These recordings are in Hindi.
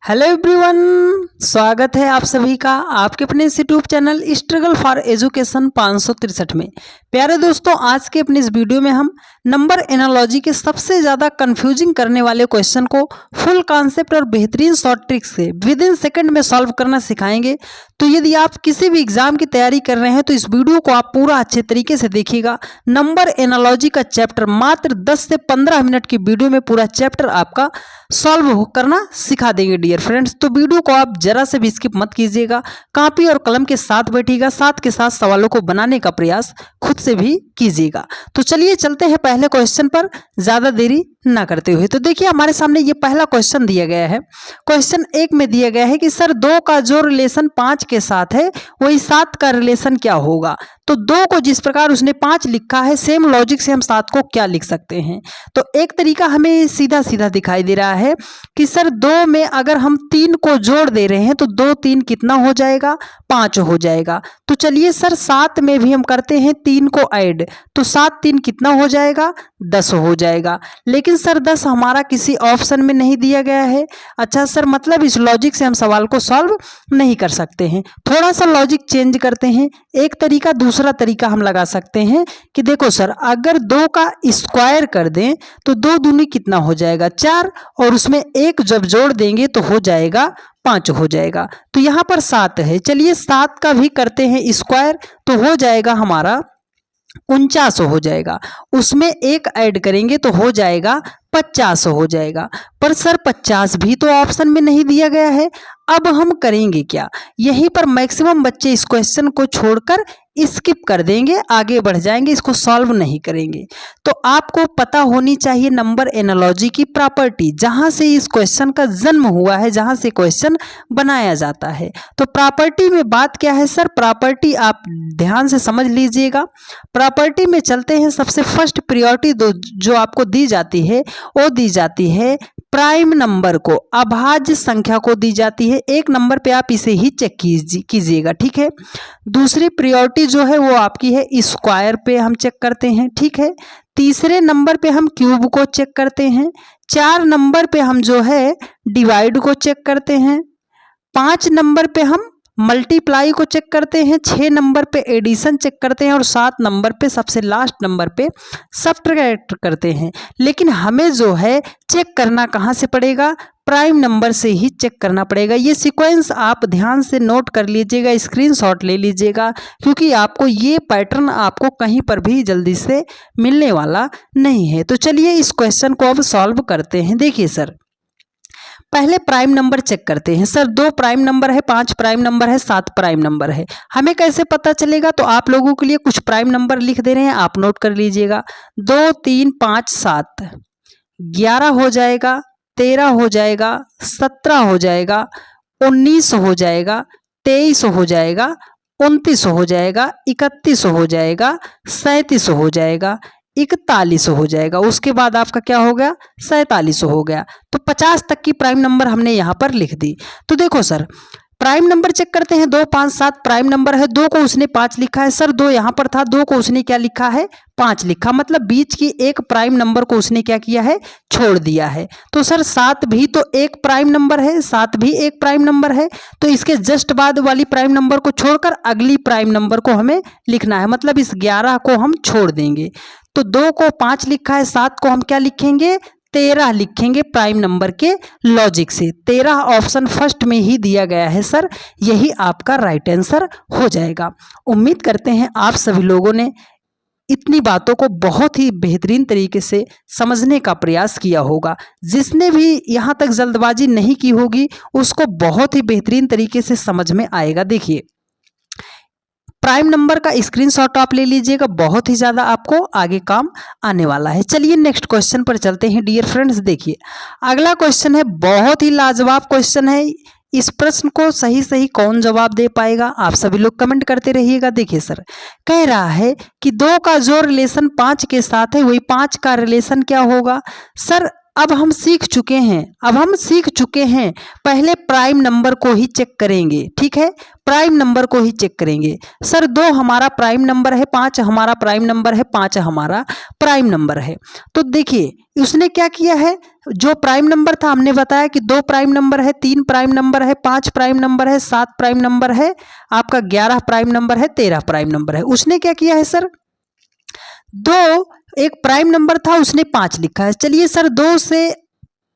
हेलो एवरीवन, स्वागत है आप सभी का आपके अपने इस YouTube channel struggle for education 563 में। प्यारे दोस्तों, आज के अपने इस वीडियो में हम नंबर एनालॉजी के सबसे ज़्यादा कंफ्यूजिंग करने वाले क्वेश्चन को फुल कॉन्सेप्ट और बेहतरीन शॉर्ट ट्रिक्स से विद इन सेकंड में सॉल्व करना सिखाएंगे। तो यदि आप किसी भी एग्जाम की तैयारी कर रहे हैं तो इस वीडियो को आप पूरा अच्छे तरीके से देखिएगा। नंबर एनालॉजी का चैप्टर मात्र 10 से 15 मिनट की वीडियो में पूरा चैप्टर आपका सॉल्व करना सिखा देंगे डियर फ्रेंड्स। तो वीडियो को आप जरा से भी स्किप मत कीजिएगा, कॉपी और कलम के साथ बैठिएगा, साथ के साथ सवालों को बनाने का प्रयास खुद से भी कीजिएगा। तो चलिए चलते हैं पहले क्वेश्चन पर ज़्यादा देरी ना करते हुए। तो देखिए हमारे सामने ये पहला क्वेश्चन दिया गया है। क्वेश्चन 1 में दिया गया है कि सर 2 का जो रिलेशन 5 के साथ है वही 7 का रिलेशन क्या होगा। तो 2 को जिस प्रकार उसने 5 लिखा है सेम लॉजिक से हम 7 को क्या लिख सकते हैं। तो एक तरीका हमें सीधा सीधा दिखाई दे रहा है कि सर 2 में अगर हम 3 को जोड़ दे रहे हैं तो 2 3 कितना हो जाएगा, 5 हो जाएगा। तो चलिए सर 7 में भी हम करते हैं 3 को ऐड, तो 7 3 कितना हो जाएगा, 10 हो जाएगा। लेकिन सर 10 हमारा किसी ऑप्शन में नहीं दिया गया है। अच्छा सर, मतलब इस लॉजिक से हम सवाल को सॉल्व नहीं कर सकते हैं। थोड़ा सा लॉजिक चेंज करते हैं। एक तरीका दूसरा तरीका हम लगा सकते हैं कि देखो सर, अगर 2 का स्क्वायर कर दें तो 2 दूनी कितना हो जाएगा, 4, और उसमें 1 जब जोड़ देंगे तो हो जाएगा 5 हो जाएगा। तो यहाँ पर 7 है, चलिए 7 का भी करते हैं स्क्वायर तो हो जाएगा हमारा 49 हो जाएगा। उसमें 1 ऐड करेंगे तो हो जाएगा 50 हो जाएगा। पर सर 50 भी तो ऑप्शन में नहीं दिया गया है। अब हम करेंगे क्या, यहीं पर मैक्सिमम बच्चे इस क्वेश्चन को छोड़कर स्किप कर देंगे, आगे बढ़ जाएंगे, इसको सॉल्व नहीं करेंगे। तो आपको पता होनी चाहिए नंबर एनालॉजी की प्रॉपर्टी, जहां से इस क्वेश्चन का जन्म हुआ है, जहां से क्वेश्चन बनाया जाता है। तो प्रॉपर्टी में बात क्या है सर, प्रॉपर्टी आप ध्यान से समझ लीजिएगा। प्रॉपर्टी में चलते हैं। सबसे फर्स्ट प्रायोरिटी जो आपको दी जाती है वो दी जाती है प्राइम नंबर को, अभाज्य संख्या को दी जाती है। एक नंबर पे आप इसे ही चेक कीजिएगा, ठीक है। दूसरी प्रायोरिटी जो है वो आपकी है स्क्वायर पे हम चेक करते हैं, ठीक है। तीसरे नंबर पे हम क्यूब को चेक करते हैं। 4 नंबर पे हम जो है डिवाइड को चेक करते हैं। 5 नंबर पे हम मल्टीप्लाई को चेक करते हैं। 6 नंबर पे एडिशन चेक करते हैं और 7 नंबर पे सबसे लास्ट नंबर पे सब्ट्रैक्ट करते हैं। लेकिन हमें जो है चेक करना कहाँ से पड़ेगा, प्राइम नंबर से ही चेक करना पड़ेगा। ये सीक्वेंस आप ध्यान से नोट कर लीजिएगा, स्क्रीनशॉट ले लीजिएगा, क्योंकि आपको ये पैटर्न आपको कहीं पर भी जल्दी से मिलने वाला नहीं है। तो चलिए इस क्वेश्चन को अब सॉल्व करते हैं। देखिए सर, पहले प्राइम नंबर चेक करते हैं। सर 2 प्राइम नंबर है, 5 प्राइम नंबर है, 7 प्राइम नंबर है, हमें कैसे पता चलेगा। तो आप लोगों के लिए कुछ प्राइम नंबर लिख दे रहे हैं, आप नोट कर लीजिएगा। 2 3 5 7, 11 हो जाएगा, 13 हो जाएगा, 17 हो जाएगा, 19 हो जाएगा, 23 हो जाएगा, 29 हो जाएगा, 31 हो जाएगा, 37 हो जाएगा, 41 हो जाएगा। उसके बाद आपका क्या हो गया, 47 हो गया। तो 50 तक की प्राइम नंबर हमने यहाँ पर लिख दी। तो देखो सर, प्राइम नंबर चेक करते हैं। 2 5 7 प्राइम नंबर है। 2 को उसने 5 लिखा है। सर 2 यहाँ पर था, 2 को उसने क्या लिखा है, 5 लिखा, मतलब बीच की एक प्राइम नंबर को उसने क्या किया है, छोड़ दिया है। तो सर 7 भी तो एक प्राइम नंबर है, 7 भी एक प्राइम नंबर है। तो इसके जस्ट बाद वाली प्राइम नंबर को छोड़कर अगली प्राइम नंबर को हमें लिखना है, मतलब इस 11 को हम छोड़ देंगे। तो 2 को 5 लिखा है, 7 को हम क्या लिखेंगे, 13 लिखेंगे प्राइम नंबर के लॉजिक से। 13 ऑप्शन फर्स्ट में ही दिया गया है सर, यही आपका राइट आंसर हो जाएगा। उम्मीद करते हैं आप सभी लोगों ने इतनी बातों को बहुत ही बेहतरीन तरीके से समझने का प्रयास किया होगा। जिसने भी यहाँ तक जल्दबाजी नहीं की होगी उसको बहुत ही बेहतरीन तरीके से समझ में आएगा। देखिए प्राइम नंबर का स्क्रीनशॉट आप ले लीजिएगा, बहुत ही ज़्यादा आपको आगे काम आने वाला है। चलिए नेक्स्ट क्वेश्चन पर चलते हैं डियर फ्रेंड्स। देखिए अगला क्वेश्चन है, बहुत ही लाजवाब क्वेश्चन है। इस प्रश्न को सही सही कौन जवाब दे पाएगा, आप सभी लोग कमेंट करते रहिएगा। देखिए सर, कह रहा है कि 2 का जो रिलेशन 5 के साथ है वही 5 का रिलेशन क्या होगा। सर अब हम सीख चुके हैं पहले प्राइम नंबर को ही चेक करेंगे। ठीक है, प्राइम नंबर को ही चेक करेंगे। सर 2 हमारा प्राइम नंबर है, 5 हमारा प्राइम नंबर है, 5 हमारा प्राइम नंबर है। तो देखिए उसने क्या किया है, जो प्राइम नंबर था हमने बताया कि 2 प्राइम नंबर है, 3 प्राइम नंबर है, 5 प्राइम नंबर है, 7 प्राइम नंबर है, आपका 11 प्राइम नंबर है, 13 प्राइम नंबर है। उसने क्या किया है सर, 2 एक प्राइम नंबर था उसने 5 लिखा है। चलिए सर 2 से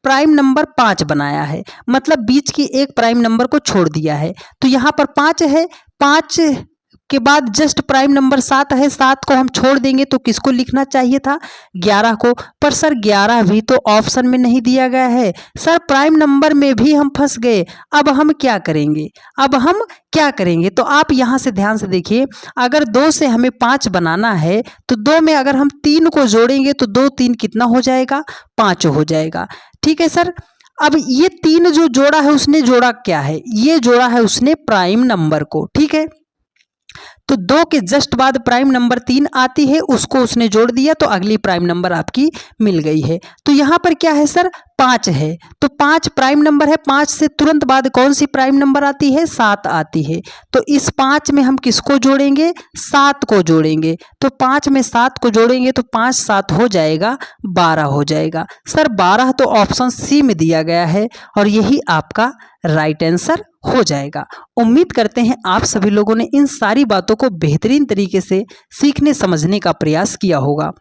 प्राइम नंबर 5 बनाया है, मतलब बीच की एक प्राइम नंबर को छोड़ दिया है। तो यहाँ पर 5 है, 5 के बाद जस्ट प्राइम नंबर 7 है, 7 को हम छोड़ देंगे तो किसको लिखना चाहिए था, 11 को। पर सर 11 भी तो ऑप्शन में नहीं दिया गया है। सर प्राइम नंबर में भी हम फंस गए। अब हम क्या करेंगे, तो आप यहाँ से ध्यान से देखिए, अगर 2 से हमें 5 बनाना है तो 2 में अगर हम 3 को जोड़ेंगे तो 2 3 कितना हो जाएगा, 5 हो जाएगा। ठीक है सर, अब ये 3 जो जोड़ा है उसने जोड़ा क्या है, ये जोड़ा है उसने प्राइम नंबर को। ठीक है, तो 2 के जस्ट बाद प्राइम नंबर 3 आती है, उसको उसने जोड़ दिया तो अगली प्राइम नंबर आपकी मिल गई है। तो यहाँ पर क्या है सर, 5 है, तो 5 प्राइम नंबर है, 5 से तुरंत बाद कौन सी प्राइम नंबर आती है, 7 आती है। तो इस 5 में हम किसको जोड़ेंगे, 7 को जोड़ेंगे। तो 5 में 7 को जोड़ेंगे तो 5 7 हो जाएगा, 12 हो जाएगा। सर 12 तो ऑप्शन सी में दिया गया है और यही आपका राइट आंसर हो जाएगा। उम्मीद करते हैं आप सभी लोगों ने इन सारी बातों को बेहतरीन तरीके से सीखने समझने का प्रयास किया होगा।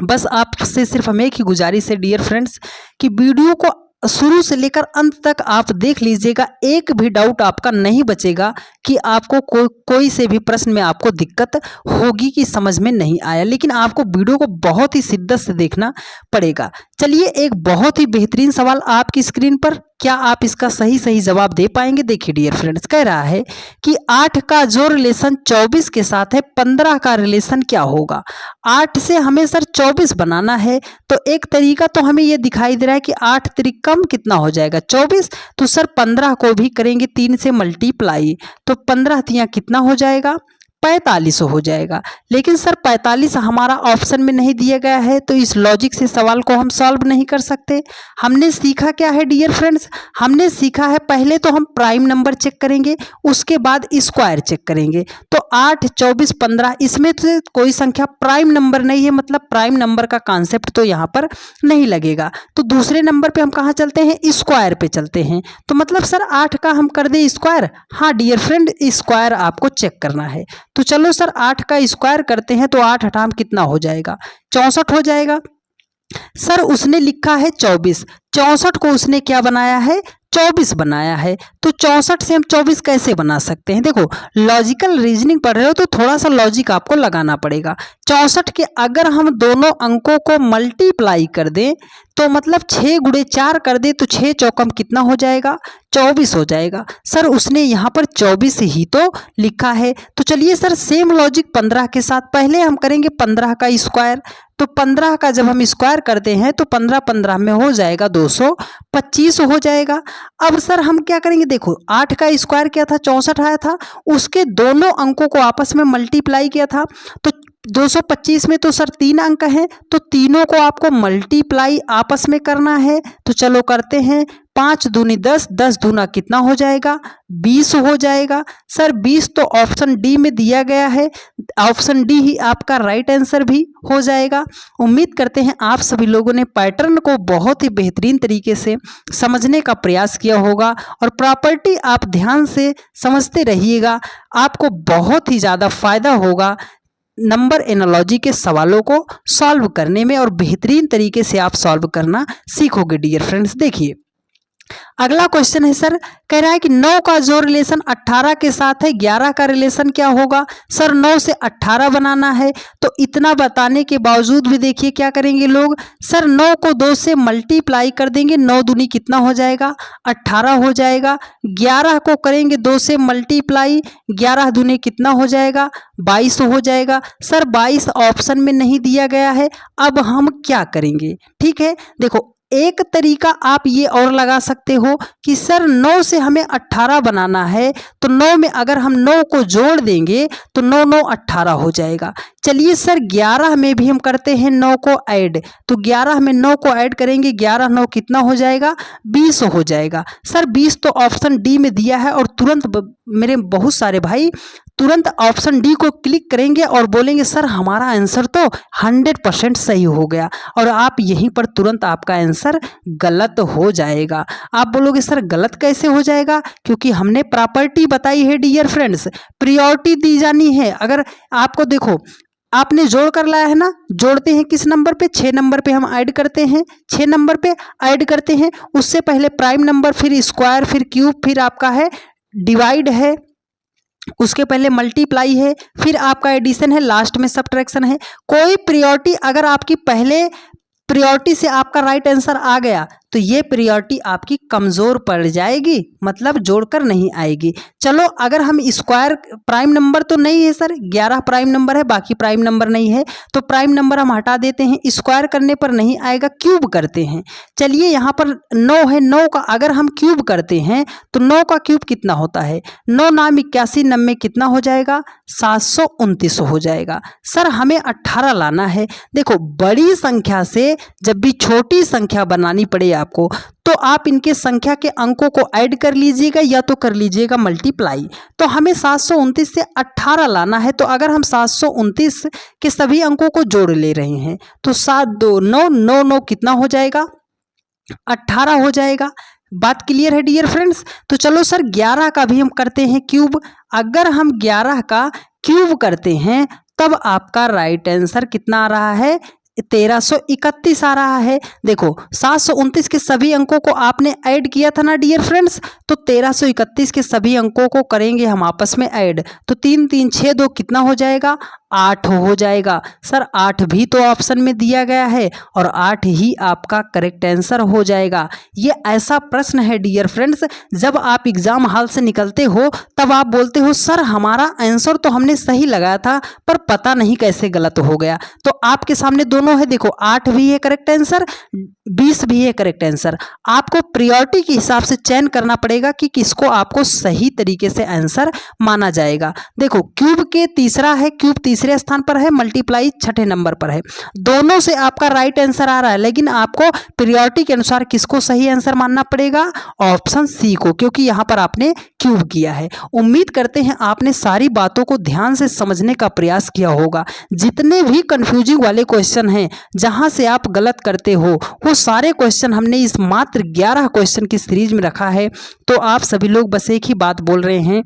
बस आपसे सिर्फ हमें एक ही गुजारिश है डियर फ्रेंड्स कि वीडियो को शुरू से लेकर अंत तक आप देख लीजिएगा, एक भी डाउट आपका नहीं बचेगा कि आपको कोई से भी प्रश्न में आपको दिक्कत होगी कि समझ में नहीं आया। लेकिन आपको वीडियो को बहुत ही शिद्दत से देखना पड़ेगा। चलिए एक बहुत ही बेहतरीन सवाल आपकी स्क्रीन पर, क्या आप इसका सही जवाब दे पाएंगे। देखिए डियर फ्रेंड्स, कह रहा है कि 8 का जो रिलेशन 24 के साथ है 15 का रिलेशन क्या होगा। 8 से हमें सर 24 बनाना है, तो एक तरीका तो हमें ये दिखाई दे रहा है कि 8 3 कम कितना हो जाएगा, 24। तो सर 15 को भी करेंगे 3 से मल्टीप्लाई, तो 15 तियां कितना हो जाएगा, 45 हो जाएगा। लेकिन सर 45 हमारा ऑप्शन में नहीं दिया गया है, तो इस लॉजिक से सवाल को हम सॉल्व नहीं कर सकते। हमने सीखा क्या है डियर फ्रेंड्स, हमने सीखा है पहले तो हम प्राइम नंबर चेक करेंगे, उसके बाद स्क्वायर चेक करेंगे। तो 8 24 15 इसमें से कोई संख्या प्राइम नंबर नहीं है, मतलब प्राइम नंबर का कॉन्सेप्ट तो यहाँ पर नहीं लगेगा। तो दूसरे नंबर पे हम कहाँ चलते हैं, स्क्वायर पे चलते हैं। तो मतलब सर 8 का हम कर दें स्क्वायर, हाँ डियर फ्रेंड स्क्वायर आपको चेक करना है। तो चलो सर 8 का स्क्वायर करते हैं, तो 8 हटाम कितना हो जाएगा, 64 हो जाएगा। सर उसने लिखा है 24, 64 को उसने क्या बनाया है, 24 बनाया है। तो 64 से हम 24 कैसे बना सकते हैं, देखो लॉजिकल रीजनिंग पढ़ रहे हो तो थोड़ा सा लॉजिक आपको लगाना पड़ेगा। 64 के अगर हम दोनों अंकों को मल्टीप्लाई कर दें तो मतलब 6 गुणे 4 कर दे तो 6 चौकम कितना हो जाएगा, 24 हो जाएगा। सर उसने यहाँ पर 24 ही तो लिखा है। तो चलिए सर सेम लॉजिक 15 के साथ, पहले हम करेंगे 15 का स्क्वायर। तो 15 का जब हम स्क्वायर करते हैं तो 15 15 में हो जाएगा 225 हो जाएगा। अब सर हम क्या करेंगे, देखो 8 का स्क्वायर क्या था, 64 आया था, उसके दोनों अंकों को आपस में मल्टीप्लाई किया था। तो 225 में तो सर 3 अंक हैं, तो तीनों को आपको मल्टीप्लाई आपस में करना है। तो चलो करते हैं, 5 दूनी 10, 10 दूना कितना हो जाएगा, 20 हो जाएगा। सर 20 तो ऑप्शन डी में दिया गया है, ऑप्शन डी ही आपका राइट आंसर भी हो जाएगा। उम्मीद करते हैं आप सभी लोगों ने पैटर्न को बहुत ही बेहतरीन तरीके से समझने का प्रयास किया होगा और प्रॉपर्टी आप ध्यान से समझते रहिएगा, आपको बहुत ही ज़्यादा फायदा होगा नंबर एनालॉजी के सवालों को सॉल्व करने में और बेहतरीन तरीके से आप सॉल्व करना सीखोगे डियर फ्रेंड्स। देखिए अगला क्वेश्चन है सर, कह रहा है कि 9 का जो रिलेशन 18 के साथ है 11 का रिलेशन क्या होगा। सर 9 से 18 बनाना है, तो इतना बताने के बावजूद भी देखिए क्या करेंगे लोग, सर 9 को 2 से मल्टीप्लाई कर देंगे, 9 दूनी कितना हो जाएगा, 18 हो जाएगा। 11 को करेंगे 2 से मल्टीप्लाई, 11 दूनी कितना हो जाएगा, 22 हो जाएगा। सर 22 ऑप्शन में नहीं दिया गया है, अब हम क्या करेंगे, ठीक है। देखो एक तरीका आप ये और लगा सकते हो कि सर 9 से हमें 18 बनाना है, तो 9 में अगर हम 9 को जोड़ देंगे तो 9 9 18 हो जाएगा। चलिए सर 11 में भी हम करते हैं 9 को ऐड, तो 11 में 9 को ऐड करेंगे, 11 9 कितना हो जाएगा, 20 हो जाएगा। सर 20 तो ऑप्शन डी में दिया है और तुरंत मेरे बहुत सारे भाई तुरंत ऑप्शन डी को क्लिक करेंगे और बोलेंगे सर हमारा आंसर तो 100% सही हो गया, और आप यहीं पर तुरंत आपका आंसर गलत हो जाएगा। आप बोलोगे सर गलत कैसे हो जाएगा, क्योंकि हमने प्रॉपर्टी बताई है डियर फ्रेंड्स, प्रायोरिटी दी जानी है। अगर आपको देखो आपने जोड़ कर लाया है ना, जोड़ते हैं किस नंबर पे, 6 नंबर पे हम ऐड करते हैं, 6 नंबर पे ऐड करते हैं, उससे पहले प्राइम नंबर, फिर स्क्वायर, फिर क्यूब, फिर आपका है डिवाइड है, उसके पहले मल्टीप्लाई है, फिर आपका एडिशन है, लास्ट में सब्ट्रैक्शन है। कोई प्रायोरिटी अगर आपकी पहले प्रायोरिटी से आपका राइट आंसर आ गया तो ये प्रायोरिटी आपकी कमज़ोर पड़ जाएगी, मतलब जोड़कर नहीं आएगी। चलो अगर हम स्क्वायर, प्राइम नंबर तो नहीं है सर, 11 प्राइम नंबर है, बाकी प्राइम नंबर नहीं है, तो प्राइम नंबर हम हटा देते हैं, स्क्वायर करने पर नहीं आएगा, क्यूब करते हैं। चलिए यहाँ पर 9 है, 9 का अगर हम क्यूब करते हैं तो 9 का क्यूब कितना होता है, 9 9 81, 90 कितना हो जाएगा, 729 हो जाएगा। सर हमें 18 लाना है। देखो बड़ी संख्या से जब भी छोटी संख्या बनानी पड़े आपको, तो आप इनके संख्या के अंकों को ऐड कर लीजिएगा या तो कर लीजिएगा मल्टीप्लाई। तो हमें 729 से 18 लाना है, तो अगर हम 729 के सभी अंकों को जोड़ ले रहे हैं तो 7 2 9 9 9 कितना हो जाएगा, 18 हो जाएगा। बात क्लियर है डियर फ्रेंड्स। तो चलो सर 11 का भी हम करते हैं क्यूब। अगर हम 11 का क्यूब करते हैं तब आपका राइट आंसर कितना आ रहा है, 1331 आ रहा है। देखो 729 के सभी अंकों को आपने ऐड किया था ना डियर फ्रेंड्स, तो 1331 के सभी अंकों को करेंगे हम आपस में ऐड, तो 3 3 6 2 कितना हो जाएगा, 8 हो जाएगा। सर 8 भी तो ऑप्शन में दिया गया है और 8 ही आपका करेक्ट आंसर हो जाएगा। ये ऐसा प्रश्न है डियर फ्रेंड्स, जब आप एग्जाम हॉल से निकलते हो तब आप बोलते हो सर हमारा आंसर तो हमने सही लगाया था पर पता नहीं कैसे गलत हो गया। तो आपके सामने दोनों है, देखो 8 भी है करेक्ट आंसर, 20 भी है करेक्ट आंसर। आपको प्रायोरिटी के हिसाब से चयन करना पड़ेगा कि किसको आपको सही तरीके से आंसर माना जाएगा। देखो क्यूब के तीसरा है, क्यूब तीसरे स्थान पर है, मल्टीप्लाई छठे नंबर पर है। दोनों से आपका राइट आंसर आ रहा है, लेकिन आपको प्रायोरिटी के अनुसार किसको सही आंसर मानना पड़ेगा, ऑप्शन सी को, क्योंकि यहाँ पर आपने क्यूब किया है। उम्मीद करते हैं आपने सारी बातों को ध्यान से समझने का प्रयास किया होगा। जितने भी कंफ्यूजिंग वाले क्वेश्चन हैं जहां से आप गलत करते हो, वो सारे क्वेश्चन हमने इस मात्र 11 क्वेश्चन की सीरीज में रखा है। तो आप सभी लोग बस एक ही बात बोल रहे हैं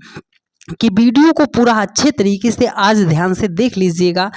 कि वीडियो को पूरा अच्छे तरीके से आज ध्यान से देख लीजिएगा।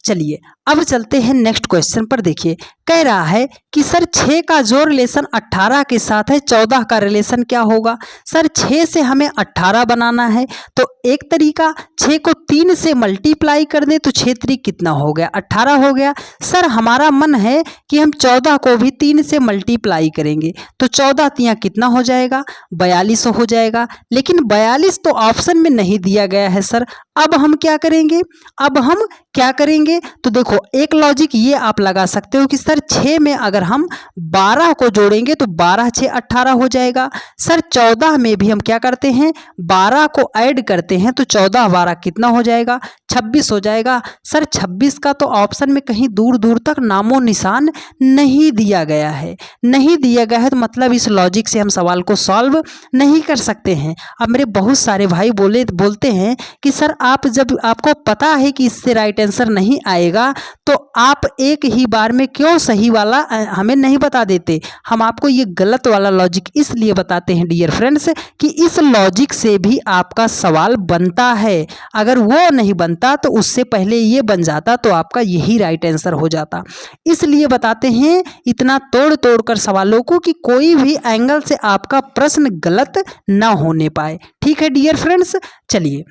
चलिए अब चलते हैं नेक्स्ट क्वेश्चन पर। देखिए कह रहा है कि सर 6 का जो रिलेशन 18 के साथ है 14 का रिलेशन क्या होगा। सर 6 से हमें 18 बनाना है, तो एक तरीका 6 को 3 से मल्टीप्लाई कर दे तो 6 3 कितना हो गया, 18 हो गया। सर हमारा मन है कि हम 14 को भी 3 से मल्टीप्लाई करेंगे, तो 14 3 कितना हो जाएगा, 42 हो जाएगा। लेकिन 42 तो ऑप्शन में नहीं दिया गया है सर। अब हम क्या करेंगे, अब हम क्या करेंगे, तो देखो एक लॉजिक ये आप लगा सकते हो कि सर 6 में अगर हम 12 को जोड़ेंगे तो 12 6 18 हो जाएगा। सर 14 में भी हम क्या करते हैं, 12 को ऐड करते हैं तो 14 12 कितना हो जाएगा, 26 हो जाएगा। सर 26 का तो ऑप्शन में कहीं दूर दूर तक नामो निशान नहीं दिया गया है, नहीं दिया गया है, तो मतलब इस लॉजिक से हम सवाल को सॉल्व नहीं कर सकते हैं। अब मेरे बहुत सारे भाई बोलते हैं कि सर आप जब आपको पता है कि इससे राइट आंसर नहीं आएगा तो आप एक ही बार में क्यों सही वाला हमें नहीं बता देते। हम आपको ये गलत वाला लॉजिक इसलिए बताते हैं डियर फ्रेंड्स कि इस लॉजिक से भी आपका सवाल बनता है। अगर वो नहीं बनता तो उससे पहले ये बन जाता तो आपका यही राइट आंसर हो जाता। इसलिए बताते हैं इतना तोड़ तोड़ कर सवालों को कि कोई भी एंगल से आपका प्रश्न गलत ना होने पाए। ठीक है डियर फ्रेंड्स। चलिए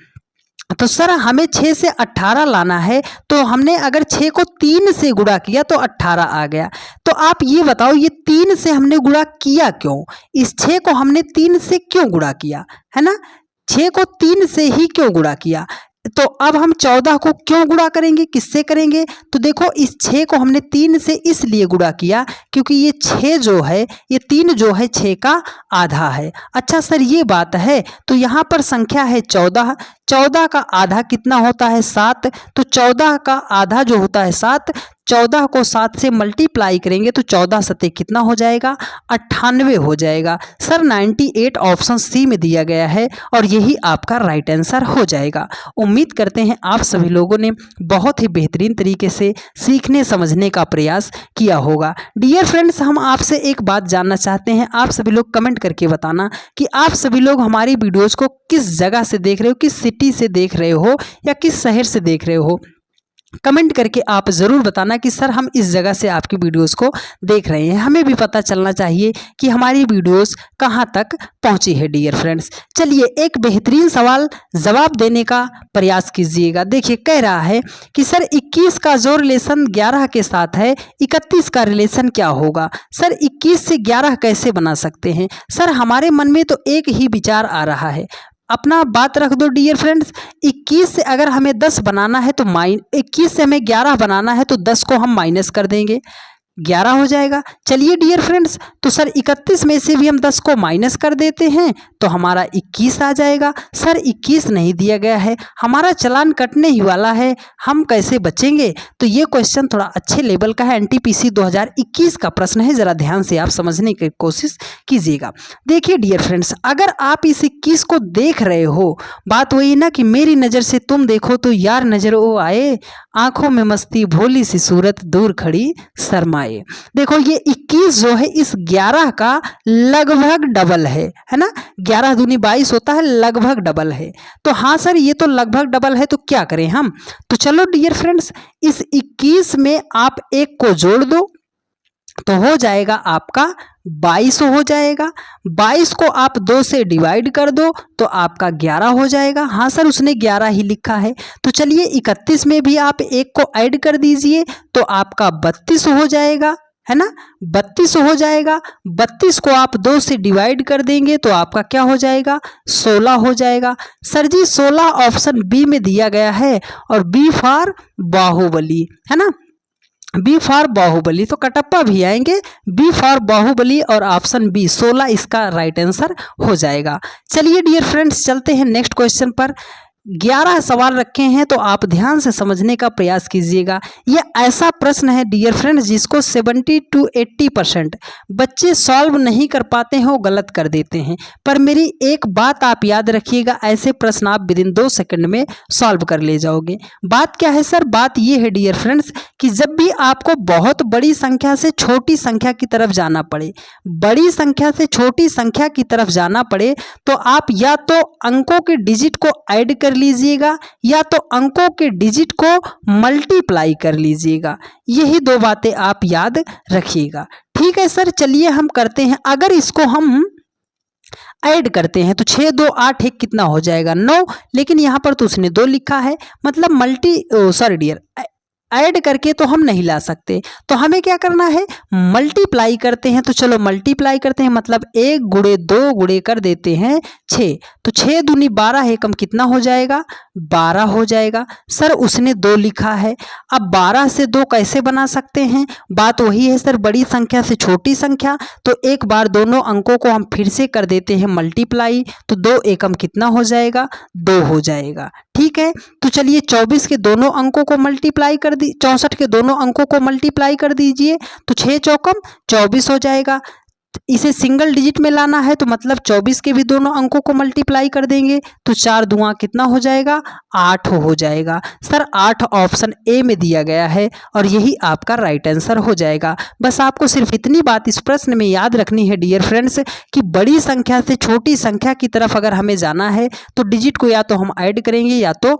तो सर हमें 6 से 18 लाना है, तो हमने अगर 6 को 3 से गुणा किया तो 18 आ गया। तो आप ये बताओ ये 3 से हमने गुणा किया क्यों, इस 6 को हमने 3 से क्यों गुणा किया, है ना, 6 को 3 से ही क्यों गुणा किया। तो अब हम 14 को क्यों गुणा करेंगे, किससे करेंगे? तो देखो इस 6 को हमने 3 से इसलिए गुणा किया क्योंकि ये 6 जो है, ये 3 जो है 6 का आधा है। अच्छा सर ये बात है, तो यहाँ पर संख्या है 14, 14 का आधा कितना होता है 7, तो 14 का आधा जो होता है 7, 14 को 7 से मल्टीप्लाई करेंगे तो 14 सते कितना हो जाएगा, 98 हो जाएगा। सर 98 ऑप्शन सी में दिया गया है और यही आपका राइट आंसर हो जाएगा। उम्मीद करते हैं आप सभी लोगों ने बहुत ही बेहतरीन तरीके से सीखने समझने का प्रयास किया होगा। डियर फ्रेंड्स, हम आपसे एक बात जानना चाहते हैं, आप सभी लोग कमेंट करके बताना कि आप सभी लोग हमारी वीडियोज़ को किस जगह से देख रहे हो, किस सिटी से देख रहे हो या किस शहर से देख रहे हो। कमेंट करके आप ज़रूर बताना कि सर हम इस जगह से आपकी वीडियोस को देख रहे हैं। हमें भी पता चलना चाहिए कि हमारी वीडियोस कहां तक पहुंची है। डियर फ्रेंड्स, चलिए एक बेहतरीन सवाल जवाब देने का प्रयास कीजिएगा। देखिए कह रहा है कि सर 21 का जो रिलेशन 11 के साथ है, 31 का रिलेशन क्या होगा? सर 21 से 11 कैसे बना सकते हैं? सर हमारे मन में तो एक ही विचार आ रहा है, अपना बात रख दो डियर फ्रेंड्स। 21 से अगर हमें 10 बनाना है तो 21 से हमें 11 बनाना है तो 10 को हम माइनस कर देंगे, 11 हो जाएगा। चलिए डियर फ्रेंड्स, तो सर 31 में से भी हम 10 को माइनस कर देते हैं तो हमारा 21 आ जाएगा। सर 21 नहीं दिया गया है, हमारा चालान कटने ही वाला है, हम कैसे बचेंगे? तो ये क्वेश्चन थोड़ा अच्छे लेवल का है, एनटीपीसी 2021 का प्रश्न है, ज़रा ध्यान से आप समझने की कोशिश कीजिएगा। देखिए डियर फ्रेंड्स, अगर आप इस 21 को देख रहे हो, बात वही ना कि मेरी नज़र से तुम देखो तो यार नज़र वो आए, आंखों में मस्ती भोली सी सूरत दूर खड़ी शर्माए। देखो ये 21 जो है इस 11 का लगभग डबल है ना, 11 दूनी 22 होता है, लगभग डबल है। तो हाँ सर ये तो लगभग डबल है, तो क्या करें हम? तो चलो डियर फ्रेंड्स, इस 21 में आप एक को जोड़ दो तो हो जाएगा आपका 22 हो जाएगा। 22 को आप 2 से डिवाइड कर दो तो आपका 11 हो जाएगा। हाँ सर उसने 11 ही लिखा है। तो चलिए 31 में भी आप एक को ऐड कर दीजिए तो आपका 32 हो जाएगा, है ना, 32 हो जाएगा। 32 को आप 2 से डिवाइड कर देंगे तो आपका क्या हो जाएगा, 16 हो जाएगा। सर जी 16 ऑप्शन बी में दिया गया है और बी फॉर बाहुबली, है ना, बी फॉर बाहुबली, तो कटप्पा भी आएंगे, बी फॉर बाहुबली और ऑप्शन बी 16 इसका राइट आंसर हो जाएगा। चलिए डियर फ्रेंड्स चलते हैं नेक्स्ट क्वेश्चन पर। 11 सवाल रखे हैं तो आप ध्यान से समझने का प्रयास कीजिएगा। यह ऐसा प्रश्न है डियर फ्रेंड्स जिसको 70 to 80% बच्चे सॉल्व नहीं कर पाते हैं, वो गलत कर देते हैं। पर मेरी एक बात आप याद रखिएगा, ऐसे प्रश्न आप विदिन 2 सेकंड में सॉल्व कर ले जाओगे। बात क्या है सर? बात ये है डियर फ्रेंड्स कि जब भी आपको बहुत बड़ी संख्या से छोटी संख्या की तरफ जाना पड़े, बड़ी संख्या से छोटी संख्या की तरफ जाना पड़े, तो आप या तो अंकों के डिजिट को ऐड कर लीजिएगा या तो अंकों के डिजिट को मल्टीप्लाई कर लीजिएगा। यही 2 बातें आप याद रखिएगा। ठीक है सर, चलिए हम करते हैं। अगर इसको हम ऐड करते हैं तो 6 2 8 1 कितना हो जाएगा, 9। लेकिन यहाँ पर तो उसने 2 लिखा है, मतलब सॉरी डियर, ऐड करके तो हम नहीं ला सकते, तो हमें क्या करना है, मल्टीप्लाई करते हैं। तो चलो मल्टीप्लाई करते हैं, मतलब 1 गुणे 2 गुणे कर देते हैं 6, तो 6 दूनी 12 एकम कितना हो जाएगा, 12 हो जाएगा। सर उसने 2 लिखा है, अब 12 से 2 कैसे बना सकते हैं? बात वही है सर, बड़ी संख्या से छोटी संख्या, तो एक बार दोनों अंकों को हम फिर से कर देते हैं मल्टीप्लाई, तो 2 एकम कितना हो जाएगा, 2 हो जाएगा। ठीक है, तो चलिए 24 के दोनों अंकों को मल्टीप्लाई कर 64 के दोनों अंकों को मल्टीप्लाई कर दीजिए, तो 6 चौकम 24 हो जाएगा। इसे सिंगल डिजिट में लाना है तो मतलब 24 के भी दोनों अंकों को मल्टीप्लाई कर देंगे, तो 4 दूना कितना हो जाएगा, 8 हो जाएगा। सर 8 ऑप्शन ए में दिया गया है और यही आपका राइट आंसर हो जाएगा। बस आपको सिर्फ इतनी बात इस प्रश्न में याद रखनी है डियर फ्रेंड्स कि बड़ी संख्या से छोटी संख्या की तरफ अगर हमें जाना है तो डिजिट को या तो हम ऐड करेंगे या तो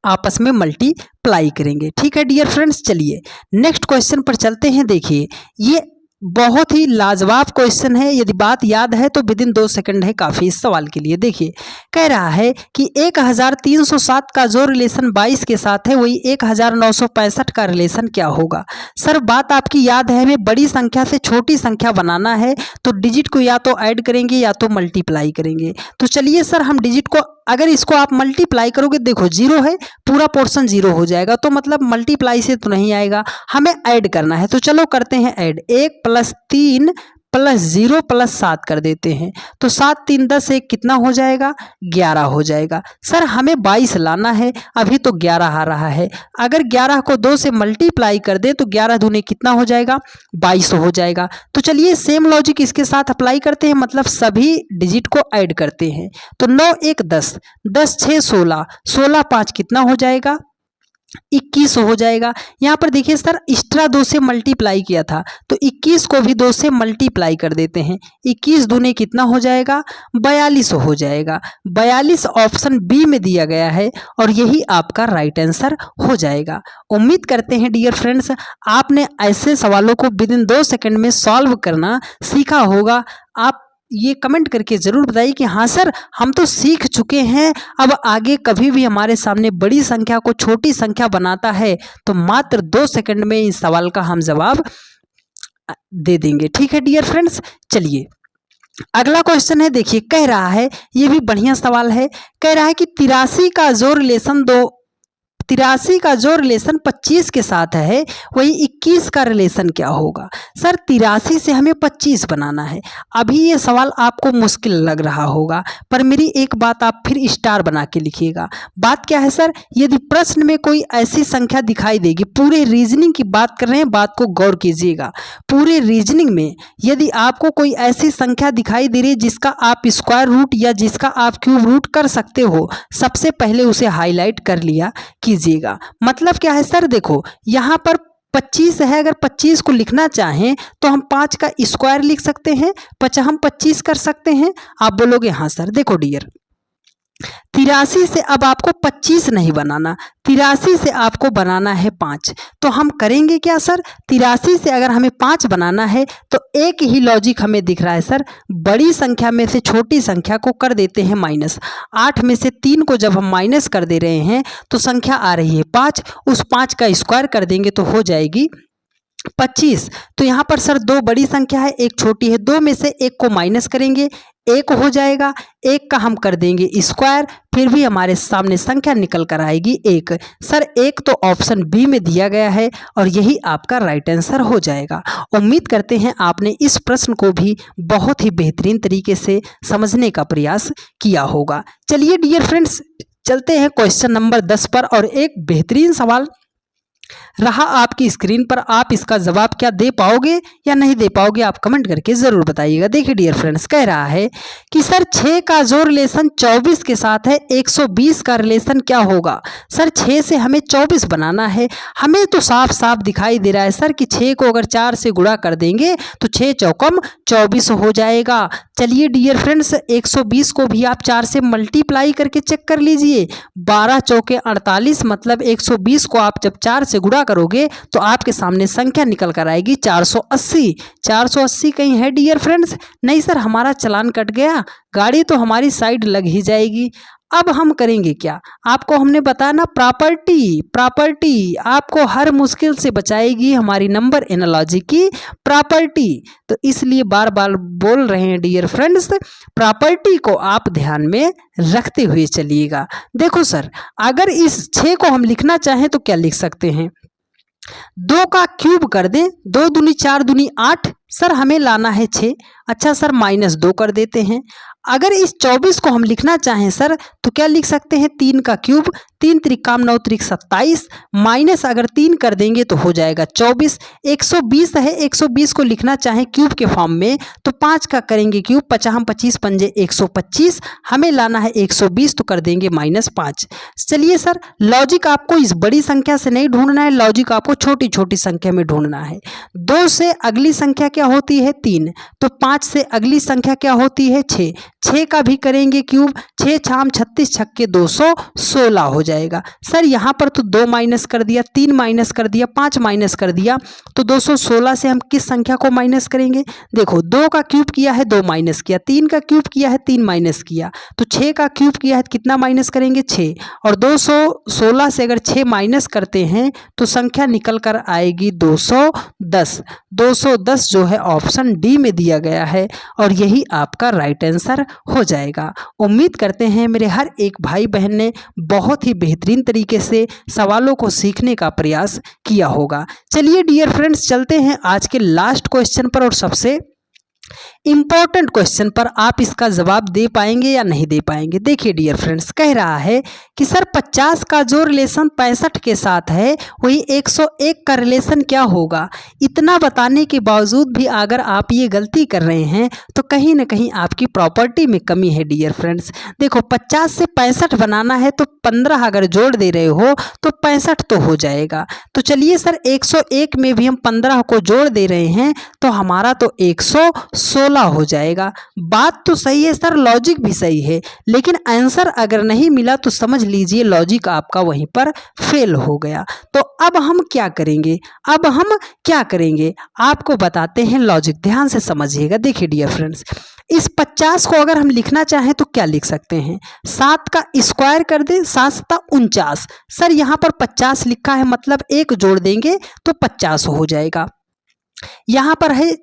आपस में मल्टीप्लाई करेंगे। ठीक है डियर फ्रेंड्स, चलिए नेक्स्ट क्वेश्चन पर चलते हैं। देखिए ये बहुत ही लाजवाब क्वेश्चन है, यदि बात याद है तो विदिन 2 सेकंड है काफ़ी इस सवाल के लिए। देखिए कह रहा है कि 1307 का जो रिलेशन 22 के साथ है वही 1965 का रिलेशन क्या होगा? सर बात आपकी याद है, हमें बड़ी संख्या से छोटी संख्या बनाना है तो डिजिट को या तो ऐड करेंगे या तो मल्टीप्लाई करेंगे। तो चलिए सर हम डिजिट को अगर इसको आप मल्टीप्लाई करोगे, देखो 0 है, पूरा पोर्शन 0 हो जाएगा, तो मतलब मल्टीप्लाई से तो नहीं आएगा, हमें ऐड करना है। तो चलो करते हैं ऐड। 1 + 3 + 0 + 7 कर देते हैं। तो 7 3 10, 1 कितना हो जाएगा? 11 हो जाएगा। सर हमें 22 लाना है, अभी तो 11 आ रहा है। अगर 11 को 2 से मल्टीप्लाई कर दे तो 11 दूने कितना हो जाएगा? 22 हो जाएगा। तो चलिए सेम लॉजिक इसके साथ अप्लाई करते हैं, मतलब सभी डिजिट को ऐड करते हैं। तो 9 1 10, 10 6 16, 16 5 कितना हो जाएगा? 21 हो जाएगा। यहाँ पर देखिए सर एक्स्ट्रा 2 से मल्टीप्लाई किया था, तो 21 को भी 2 से मल्टीप्लाई कर देते हैं। 21 दूने कितना हो जाएगा? 42 हो जाएगा। 42 ऑप्शन बी में दिया गया है और यही आपका राइट आंसर हो जाएगा। उम्मीद करते हैं डियर फ्रेंड्स आपने ऐसे सवालों को विदिन 2 सेकंड में सॉल्व करना सीखा होगा। आप ये कमेंट करके ज़रूर बताइए कि हाँ सर हम तो सीख चुके हैं, अब आगे कभी भी हमारे सामने बड़ी संख्या को छोटी संख्या बनाता है तो मात्र 2 सेकंड में इस सवाल का हम जवाब दे देंगे। ठीक है डियर फ्रेंड्स, चलिए अगला क्वेश्चन है। देखिए कह रहा है, ये भी बढ़िया सवाल है, कह रहा है कि 83 का जो रिलेशन 25 के साथ है वही 21 का रिलेशन क्या होगा? सर 83 से हमें 25 बनाना है। अभी ये सवाल आपको मुश्किल लग रहा होगा, पर मेरी एक बात आप फिर स्टार बना के लिखिएगा। बात क्या है सर, यदि प्रश्न में कोई ऐसी संख्या दिखाई देगी, पूरे रीजनिंग की बात कर रहे हैं, बात को गौर कीजिएगा। पूरे रीजनिंग में यदि आपको कोई ऐसी संख्या दिखाई दे रही है जिसका आप स्क्वायर रूट या जिसका आप क्यूब रूट कर सकते हो, सबसे पहले उसे हाईलाइट कर लिया कीजिएगा। मतलब क्या है सर, देखो यहाँ पर 25 है, अगर 25 को लिखना चाहें तो हम 5 का स्क्वायर लिख सकते हैं, हम 25 कर सकते हैं। आप बोलोगे हाँ सर। देखो डियर 83 से अब आपको 25 नहीं बनाना, 83 से आपको बनाना है 5। तो हम करेंगे क्या सर, 83 से अगर हमें 5 बनाना है तो एक ही लॉजिक हमें दिख रहा है सर, बड़ी संख्या में से छोटी संख्या को कर देते हैं माइनस। 8 में से 3 को जब हम माइनस कर दे रहे हैं तो संख्या आ रही है 5, उस 5 का स्क्वायर कर देंगे तो हो जाएगी 25। तो यहाँ पर सर 2 बड़ी संख्या है, एक छोटी है, 2 में से 1 को माइनस करेंगे, 1 हो जाएगा। 1 का हम कर देंगे स्क्वायर, फिर भी हमारे सामने संख्या निकल कर आएगी 1। सर 1 तो ऑप्शन बी में दिया गया है और यही आपका राइट आंसर हो जाएगा। उम्मीद करते हैं आपने इस प्रश्न को भी बहुत ही बेहतरीन तरीके से समझने का प्रयास किया होगा। चलिए डियर फ्रेंड्स चलते हैं क्वेश्चन नंबर 10 पर, और एक बेहतरीन सवाल रहा आपकी स्क्रीन पर। आप इसका जवाब क्या दे पाओगे या नहीं दे पाओगे, आप कमेंट करके जरूर बताइएगा। देखिए डियर फ्रेंड्स कह रहा है कि सर 6 का जो रिलेशन 24 के साथ है 120 का रिलेशन क्या होगा? सर 6 से हमें 24 बनाना है, हमें तो साफ साफ दिखाई दे रहा है सर कि 6 को अगर 4 से गुणा कर देंगे तो 6 चौकम 24 हो जाएगा। चलिए डियर फ्रेंड्स 120 को भी आप 4 से मल्टीप्लाई करके चेक कर लीजिए। 12 चौके 48, मतलब 120 को आप जब 4 से गुणा करोगे तो आपके सामने संख्या निकल कर आएगी 480। 480 कहीं है डियर फ्रेंड्स? नहीं सर हमारा चालान कट गया, गाड़ी तो हमारी साइड लग ही जाएगी। अब हम करेंगे क्या, आपको हमने बताया ना, प्रॉपर्टी आपको हर मुश्किल से बचाएगी, हमारी नंबर एनालॉजी की प्रॉपर्टी। तो इसलिए बार बार बोल रहे हैं डियर फ्रेंड्स, प्रॉपर्टी को आप ध्यान में रखते हुए चलिएगा। देखो सर अगर इस 6 को हम लिखना चाहें तो क्या लिख सकते हैं, 2 का क्यूब कर दें, 2 दूनी 4 दूनी 8, सर हमें लाना है 6। अच्छा सर -2 कर देते हैं। अगर इस 24 को हम लिखना चाहें सर तो क्या लिख सकते हैं, 3 का क्यूब, 3 त्रिकाम 9 त्रिक 27, माइनस अगर 3 कर देंगे तो हो जाएगा 24। 120 है, 120 को लिखना चाहें क्यूब के फॉर्म में तो 5 का करेंगे क्यूब, 55 25 पंजे 125, हमें लाना है 120 तो कर देंगे -5। चलिए सर लॉजिक आपको इस बड़ी संख्या से नहीं ढूंढना है, लॉजिक आपको छोटी छोटी संख्या में ढूंढना है। 2 से अगली संख्या क्या होती है 3, तो 5 से अगली संख्या क्या होती है 6। 6 का भी करेंगे क्यूब, 6 छाम 36 छक्के 216 हो जाएगा। सर यहाँ पर तो 2 माइनस कर दिया, 3 माइनस कर दिया, 5 माइनस कर दिया, तो 216 से हम किस संख्या को माइनस करेंगे? देखो 2 का क्यूब किया है 2 माइनस किया, 3 का क्यूब किया है 3 माइनस किया, तो 6 का क्यूब किया है कितना माइनस करेंगे 6, और 216 से अगर 6 माइनस करते हैं तो संख्या निकल कर आएगी 210। 210 जो है ऑप्शन डी में दिया गया है और यही आपका राइट आंसर हो जाएगा। उम्मीद करते हैं मेरे हर एक भाई बहन ने बहुत ही बेहतरीन तरीके से सवालों को सीखने का प्रयास किया होगा। चलिए डियर फ्रेंड्स, चलते हैं आज के लास्ट क्वेश्चन पर और सबसे इंपॉर्टेंट क्वेश्चन पर। आप इसका जवाब दे पाएंगे या नहीं दे पाएंगे। देखिए डियर फ्रेंड्स, कह रहा है कि सर 50 का जो रिलेशन 65 के साथ है वही 101 का रिलेशन क्या होगा। इतना बताने के बावजूद भी अगर आप ये गलती कर रहे हैं तो कहीं ना कहीं आपकी प्रॉपर्टी में कमी है डियर फ्रेंड्स। देखो 50 से 65 बनाना है तो 15 अगर जोड़ दे रहे हो तो 65 तो हो जाएगा। तो चलिए सर 101 में भी हम 15 को जोड़ दे रहे हैं तो हमारा तो 116 हो जाएगा। बात तो सही है सर, लॉजिक भी सही है, लेकिन आंसर अगर नहीं मिला तो समझ लीजिए लॉजिक आपका वहीं पर फेल हो गया। तो अब हम क्या करेंगे, आपको बताते हैं लॉजिक, ध्यान से समझिएगा। देखिए डियर फ्रेंड्स, इस 50 को अगर हम लिखना चाहें तो क्या लिख सकते हैं, 7 का स्क्वायर कर दें, 7 × 49। सर यहाँ पर 50 लिखा है मतलब एक जोड़ देंगे तो 50 हो जाएगा। यहाँ पर है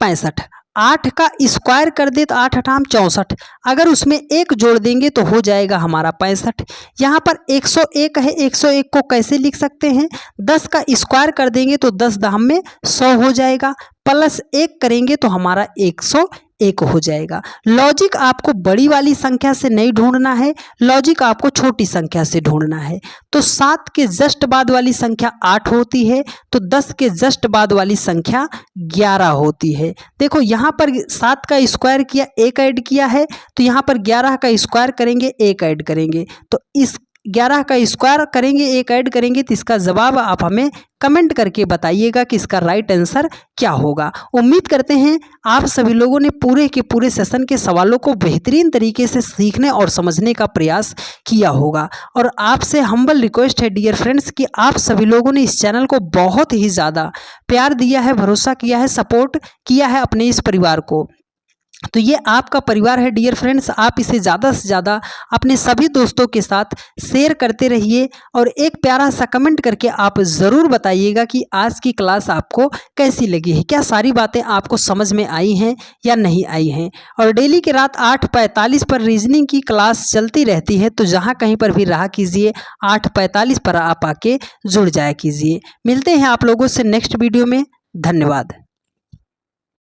65, 8 का स्क्वायर कर दे तो 8 × 8 = 64, अगर उसमें एक जोड़ देंगे तो हो जाएगा हमारा 65। यहाँ पर 101 है, 101 को कैसे लिख सकते हैं, 10 का स्क्वायर कर देंगे तो 10 × 10 = 100 हो जाएगा, प्लस 1 करेंगे तो हमारा 101 हो जाएगा। लॉजिक आपको बड़ी वाली संख्या से नहीं ढूंढना है, लॉजिक आपको छोटी संख्या से ढूंढना है। तो 7 के जस्ट बाद वाली संख्या 8 होती है, तो 10 के जस्ट बाद वाली संख्या 11 होती है। देखो यहाँ पर 7 का स्क्वायर किया, 1 ऐड किया है, तो यहाँ पर 11 का स्क्वायर करेंगे, 1 ऐड करेंगे, तो इस 11 का स्क्वायर करेंगे, 1 ऐड करेंगे, तो इसका जवाब आप हमें कमेंट करके बताइएगा कि इसका राइट आंसर क्या होगा। उम्मीद करते हैं आप सभी लोगों ने पूरे के पूरे सेशन के सवालों को बेहतरीन तरीके से सीखने और समझने का प्रयास किया होगा। और आपसे हम्बल रिक्वेस्ट है डियर फ्रेंड्स कि आप सभी लोगों ने इस चैनल को बहुत ही ज़्यादा प्यार दिया है, भरोसा किया है, सपोर्ट किया है अपने इस परिवार को। तो ये आपका परिवार है डियर फ्रेंड्स, आप इसे ज़्यादा से ज़्यादा अपने सभी दोस्तों के साथ शेयर करते रहिए और एक प्यारा सा कमेंट करके आप ज़रूर बताइएगा कि आज की क्लास आपको कैसी लगी है, क्या सारी बातें आपको समझ में आई हैं या नहीं आई हैं। और डेली के रात 8:45 पर रीजनिंग की क्लास चलती रहती है, तो जहाँ कहीं पर भी रहा कीजिए 8:45 पर आप आके जुड़ जाया कीजिए। मिलते हैं आप लोगों से नेक्स्ट वीडियो में। धन्यवाद।